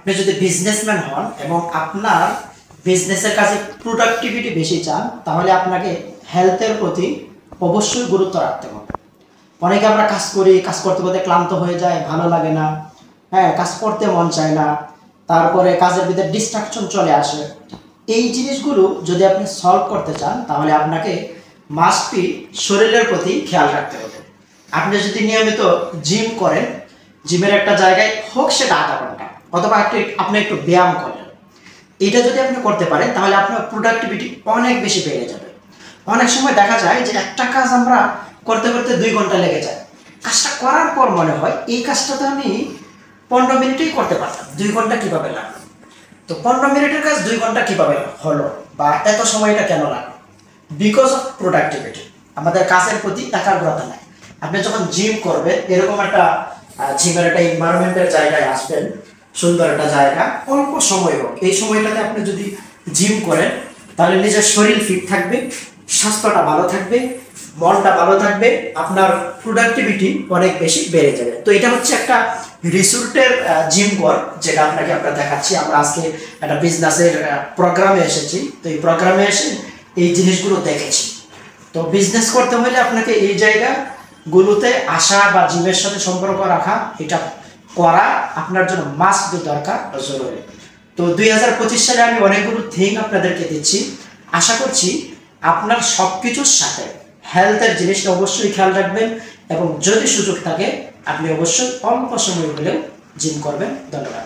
আপনি যদি বিজনেসম্যান হন এবং আপনার বিজনেসের কাজে প্রোডাক্টিভিটি বেশি চান, তাহলে আপনাকে হেলথের প্রতি অবশ্যই গুরুত্ব রাখতে হবে। অনেকে আমরা কাজ করি, কাজ করতে করতে ক্লান্ত হয়ে যায়, ভালো লাগে না, হ্যাঁ, কাজ করতে মন চায় না, তারপরে কাজের ভিতরে ডিস্ট্রাকশন চলে আসে। এই জিনিসগুলো যদি আপনি সলভ করতে চান, তাহলে আপনাকে মাস্ট বি শরীরের প্রতি খেয়াল রাখতে হবে। আপনি যদি নিয়মিত জিম করেন, জিমের একটা জায়গায় হোক সেটা আধা ঘন্টা, অথবা আপনি একটু ব্যায়াম করেন, এটা যদি আপনি করতে পারেন তাহলে আপনার প্রোডাক্টিভিটি অনেক বেশি বেড়ে যাবে। অনেক সময় দেখা যায় যে একটা কাজ আমরা করতে করতে 2 ঘন্টা লেগে যায়। কাজটা করার পর মনে হয় এই কাজটা তো আমি 15 মিনিটেই করতে পারতাম, 2 ঘন্টা কীভাবে লাগলো? তো 15 মিনিটের কাজ 2 ঘন্টা কীভাবে হলো, বা এত সময়টা কেন লাগলো? Because of productivity. আমাদের কাজের প্রতি একাগ্রতা নেই। আপনি যখন জিম করবেন, এরকম একটা জিমের একটা এনভায়রনমেন্টের জায়গায় আসবেন, সুন্দর একটা জায়গা, অল্প সময় হোক, এই সময়টাতে আপনি যদি জিম করেন তাহলে নিজের শরীর ফিট থাকবে, স্বাস্থ্যটা ভালো থাকবে, মনটা ভালো থাকবে, আপনার প্রোডাক্টিভিটি অনেক বেশি বেড়ে যাবে। তো এটা হচ্ছে একটা রিসোর্টের জিম ঘর, যেটা আমরা দেখাচ্ছি। আমরা আজকে একটা বিজনেসের প্রোগ্রামে এসেছি, তো এই প্রোগ্রামে এসে এই জিনিসগুলো দেখেছি। তো বিজনেস করতে হলে আপনাকে এই জায়গাগুলোতে আসা বা জিমের সাথে সম্পর্ক রাখা, এটা করা আপনার জন্য মাস্ট দরকার, জরুরি। তো 2025 সালে আমি অনেকগুলো থিং আপনাদেরকে দিচ্ছি। আশা করছি আপনার সব কিছুর সাথে হেলথের জিনিসটা অবশ্যই খেয়াল রাখবেন, এবং যদি সুযোগ থাকে আপনি অবশ্যই অল্প সময় হলেও জিম করবেন। ধন্যবাদ।